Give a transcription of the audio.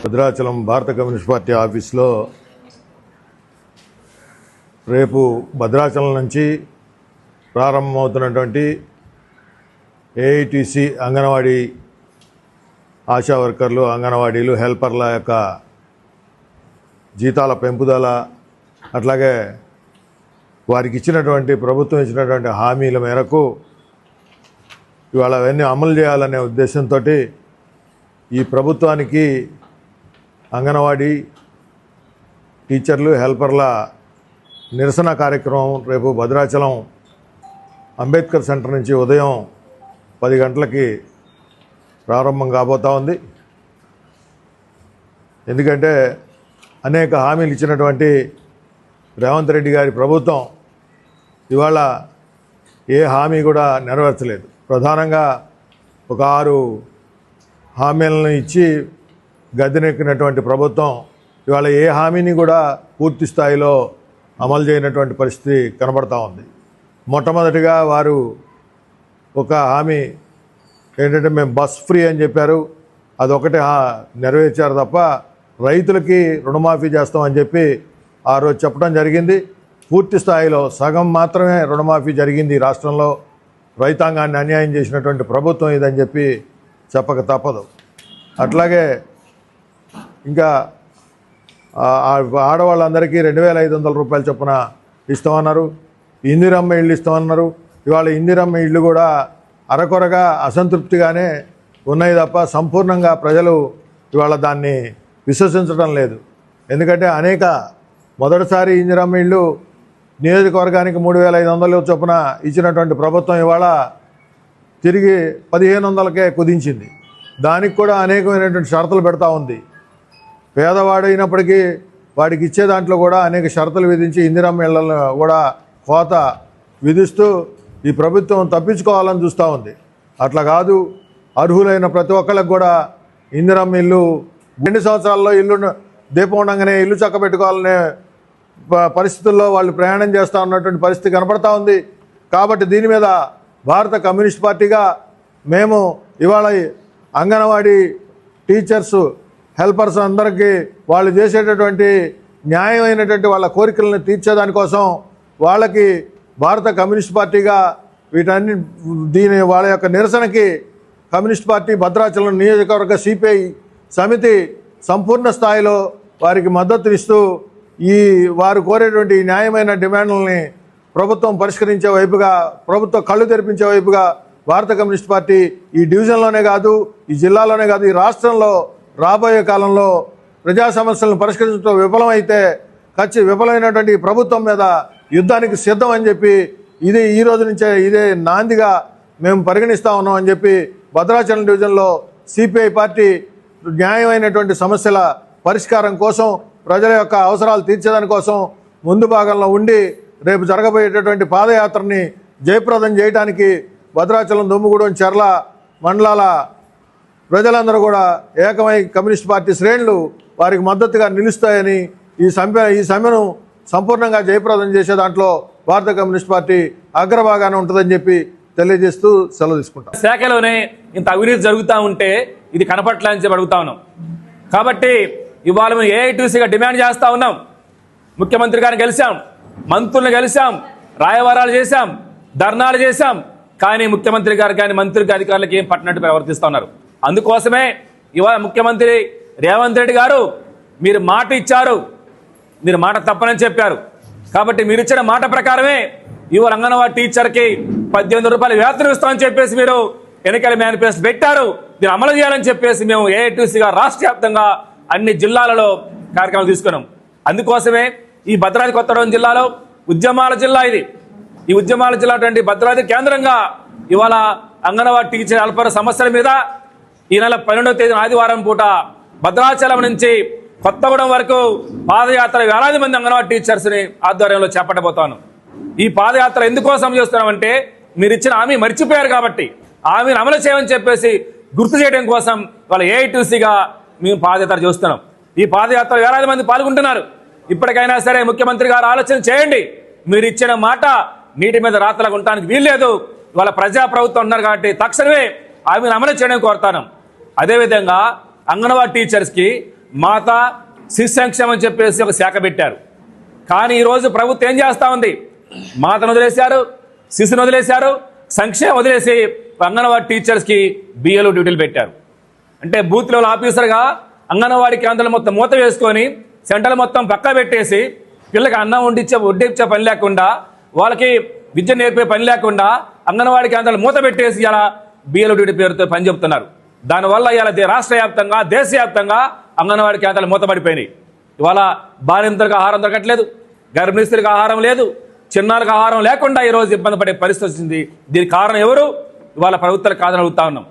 భద్రాచలం భారత communist party ఆఫీస్లో రేపు భద్రాచలం నుంచి ప్రారంభమవుతున్నటువంటి ఏఐటీసీ అంగన్వాడీ ఆశా వర్కర్లు, అంగన్వాడీలు, హెల్పర్ల యొక్క జీతాల పెంపుదల, అట్లాగే వారికి ఇచ్చినటువంటి ప్రభుత్వం ఇచ్చినటువంటి హామీల మేరకు ఇవాళ అవన్నీ అమలు చేయాలనే ఉద్దేశంతో ఈ ప్రభుత్వానికి అంగన్వాడీ టీచర్లు, హెల్పర్ల నిరసన కార్యక్రమం రేపు భద్రాచలం అంబేద్కర్ సెంటర్ నుంచి ఉదయం 10 గంటలకి ప్రారంభం కాబోతూ ఉంది. ఎందుకంటే అనేక హామీలు ఇచ్చినటువంటి రేవంత్ రెడ్డి గారి ప్రభుత్వం ఇవాళ ఏ హామీ కూడా నెరవేర్చలేదు. ప్రధానంగా ఒక 6 హామీలను ఇచ్చి గద్దెనెక్కినటువంటి ప్రభుత్వం ఇవాళ ఏ హామీని కూడా పూర్తి స్థాయిలో అమలు చేయనటువంటి పరిస్థితి కనబడతా ఉంది. మొట్టమొదటిగా వారు ఒక హామీ ఏంటంటే మేము బస్ ఫ్రీ అని చెప్పారు, అదొకటి నెరవేర్చారు తప్ప రైతులకి రుణమాఫీ చేస్తామని చెప్పి ఆ రోజు చెప్పడం జరిగింది. పూర్తి స్థాయిలో సగం మాత్రమే రుణమాఫీ జరిగింది. రాష్ట్రంలో రైతాంగాన్ని అన్యాయం చేసినటువంటి ప్రభుత్వం ఇదని చెప్పి చెప్పక తప్పదు. అట్లాగే ఇంకా ఆడవాళ్ళందరికీ 2,500 రూపాయల చొప్పున ఇస్తామన్నారు. ఇందిరమ్మ ఇళ్ళు ఇస్తామన్నారు. ఇవాళ ఇందిరమ్మ ఇళ్ళు కూడా అరకొరగా అసంతృప్తిగానే ఉన్నాయి తప్ప సంపూర్ణంగా ప్రజలు ఇవాళ దాన్ని విశ్వసించడం లేదు. ఎందుకంటే మొదటిసారి ఇందిరమ్మ ఇళ్ళు నియోజకవర్గానికి 3,500 చొప్పున ఇచ్చినటువంటి ప్రభుత్వం ఇవాళ తిరిగి 1,500కే కుదించింది. దానికి కూడా అనేకమైనటువంటి షరతులు పెడతా ఉంది. పేదవాడైనప్పటికీ వాడికి ఇచ్చే దాంట్లో కూడా అనేక షరతులు విధించి ఇందిరమ్మ ఇళ్లను కూడా కోత విధిస్తూ ఈ ప్రభుత్వం తప్పించుకోవాలని చూస్తూ ఉంది. అట్లా కాదు, అర్హులైన ప్రతి ఒక్కళ్ళకి కూడా ఇందిరమ్మ ఇల్లు 2 సంవత్సరాల్లో ఇల్లు దీపం ఉండగానే ఇల్లు చక్కబెట్టుకోవాలనే పరిస్థితుల్లో వాళ్ళు ప్రయాణం చేస్తూ ఉన్నటువంటి పరిస్థితి కనపడతా ఉంది. కాబట్టి దీని మీద భారత కమ్యూనిస్ట్ పార్టీగా మేము ఇవాళ అంగన్వాడీ టీచర్స్, హెల్పర్స్ అందరికీ వాళ్ళు చేసేటటువంటి న్యాయమైనటువంటి వాళ్ళ కోరికలను తీర్చేదానికోసం వాళ్ళకి భారత కమ్యూనిస్ట్ పార్టీగా వాళ్ళ యొక్క నిరసనకి కమ్యూనిస్ట్ పార్టీ భద్రాచలం నియోజకవర్గ సిపిఐ సమితి సంపూర్ణ స్థాయిలో వారికి మద్దతునిస్తూ వారు కోరేటువంటి న్యాయమైన డిమాండ్లని ప్రభుత్వం పరిష్కరించే వైపుగా, ప్రభుత్వం కళ్ళు తెరిపించే వైపుగా భారత కమ్యూనిస్ట్ పార్టీ ఈ డివిజన్లోనే కాదు, ఈ జిల్లాలోనే కాదు, ఈ రాష్ట్రంలో రాబోయే కాలంలో ప్రజా సమస్యలను పరిష్కరించడంలో విఫలమైతే విఫలమైనటువంటి ప్రభుత్వం మీద యుద్ధానికి సిద్ధం అని చెప్పి ఈ రోజు నుంచే ఇదే నాందిగా మేము పరిగణిస్తా ఉన్నాం అని చెప్పి భద్రాచలం డివిజన్లో సిపిఐ పార్టీ న్యాయమైనటువంటి సమస్యల పరిష్కారం కోసం, ప్రజల యొక్క అవసరాలు తీర్చేదాని కోసం ముందు భాగంలో ఉండి రేపు జరగబోయేటటువంటి పాదయాత్రని జయప్రదం చేయడానికి భద్రాచలం, దుమ్ముగూడెం, చర్ల మండలాల ప్రజలందరూ కూడా ఏకమై కమ్యూనిస్ట్ పార్టీ శ్రేణులు వారికి మద్దతుగా నిలుస్తాయని, ఈ సమ్మెను సంపూర్ణంగా జయప్రదం చేసే దాంట్లో భారత కమ్యూనిస్ట్ పార్టీ అగ్రభాగానే ఉంటుందని చెప్పి తెలియజేస్తూ సెలవు తీసుకుంటాం. శాఖలోనే ఇంత అవినీతి జరుగుతూ ఉంటే ఇది కనపట్లని చెప్పి అడుగుతా ఉన్నాం. కాబట్టి ఇవాళ మేము ఏఐటీసీగా డిమాండ్ చేస్తూ ఉన్నాం. ముఖ్యమంత్రి గారిని కలిసాం, మంత్రులను కలిసాం, రాయవారాలు చేశాం, ధర్నాలు చేశాం. కానీ ముఖ్యమంత్రి గారు కానీ మంత్రికి, అధికారులకు ఏం పట్టినట్టు ప్రవర్తిస్తూ ఉన్నారు. అందుకోసమే ఇవాళ ముఖ్యమంత్రి రేవంత్ రెడ్డి గారు మీరు మాట ఇచ్చారు, మీరు మాట తప్పనని చెప్పారు. కాబట్టి మీరు ఇచ్చిన మాట ప్రకారమే ఇవాళ అంగన్వాడీ టీచర్కి 18 రూపాయలు వేతనం ఇస్తామని చెప్పేసి మీరు ఎన్నికల మేనిఫెస్టో పెట్టారు. దీన్ని అమలు చేయాలని చెప్పేసి మేము ఏఐటీసీగా రాష్ట్ర వ్యాప్తంగా అన్ని జిల్లాలలో కార్యక్రమాలు తీసుకున్నాం. అందుకోసమే ఈ భద్రాద్రి కొత్తగూడెం జిల్లాలో ఉద్యమాల జిల్లా ఇది. ఈ ఉద్యమాల జిల్లా భద్రాద్రి కేంద్రంగా ఇవాళ అంగన్వాడీ టీచర్ హెల్పర్ సమస్యల మీద ఈ నెల 12వ తేదీన ఆదివారం పూట భద్రాచలం నుంచి కొత్తగూడెం వరకు పాదయాత్ర వేలాది మంది అంగన్వాడీ టీచర్స్ని ఆధ్వర్యంలో చేపట్టబోతాను. ఈ పాదయాత్ర ఎందుకోసం చేస్తున్నామంటే మీరు ఇచ్చిన హామీ మర్చిపోయారు కాబట్టి హామీని అమలు చేయమని చెప్పేసి గుర్తు చేయడం కోసం వాళ్ళ ఏఐటీసీగా మేము పాదయాత్ర చేస్తున్నాం. ఈ పాదయాత్ర వేలాది మంది పాల్గొంటున్నారు. ఇప్పటికైనా సరే ముఖ్యమంత్రి గారు ఆలోచన చేయండి. మీరు ఇచ్చిన మాట నీటి మీద రాతలకు ఉండడానికి వీల్లేదు. ఇవాళ ప్రజా ప్రభుత్వం ఉన్నారు కాబట్టి తక్షణమే హామీని అమలు చేయడం కోరుతాను. అదేవిధంగా అంగన్వాడీ టీచర్స్కి మాత శిశు సంక్షేమం అని చెప్పేసి ఒక శాఖ పెట్టారు. కానీ ఈరోజు ప్రభుత్వం ఏం చేస్తూ ఉంది? మాతను వదిలేశారు, శిశుని వదిలేశారు, సంక్షేమం వదిలేసి అంగన్వాడీ టీచర్స్కి బిఏలో డ్యూటీలు పెట్టారు. అంటే బూత్ లెవెల్ ఆఫీసర్గా అంగన్వాడీ కేంద్రాలు మొత్తం మూత వేసుకొని సెంటర్లు మొత్తం పక్కా పెట్టేసి పిల్లలకి అన్నం వడ్డించే పని లేకుండా, వాళ్ళకి విద్య నేర్పే పని లేకుండా అంగన్వాడీ కేంద్రాలు మూత పెట్టేసి ఇలా బిఏలో డ్యూటీ పేరుతో పని చెబుతున్నారు. దానివల్ల ఇలా రాష్ట్ర వ్యాప్తంగా దేశవ్యాప్తంగా అంగన్వాడీ కేంద్రాలు మూతపడిపోయినాయి. ఇవాళ బాలింతలకు ఆహారం దొరకట్లేదు, గర్భిణీ స్త్రీలకు ఆహారం లేదు, చిన్నారులకు ఆహారం లేకుండా ఈరోజు ఇబ్బంది పడే పరిస్థితి వచ్చింది. దీనికి కారణం ఎవరు? ఇవాళ ప్రభుత్వాలు కాదని అడుగుతా ఉన్నాం.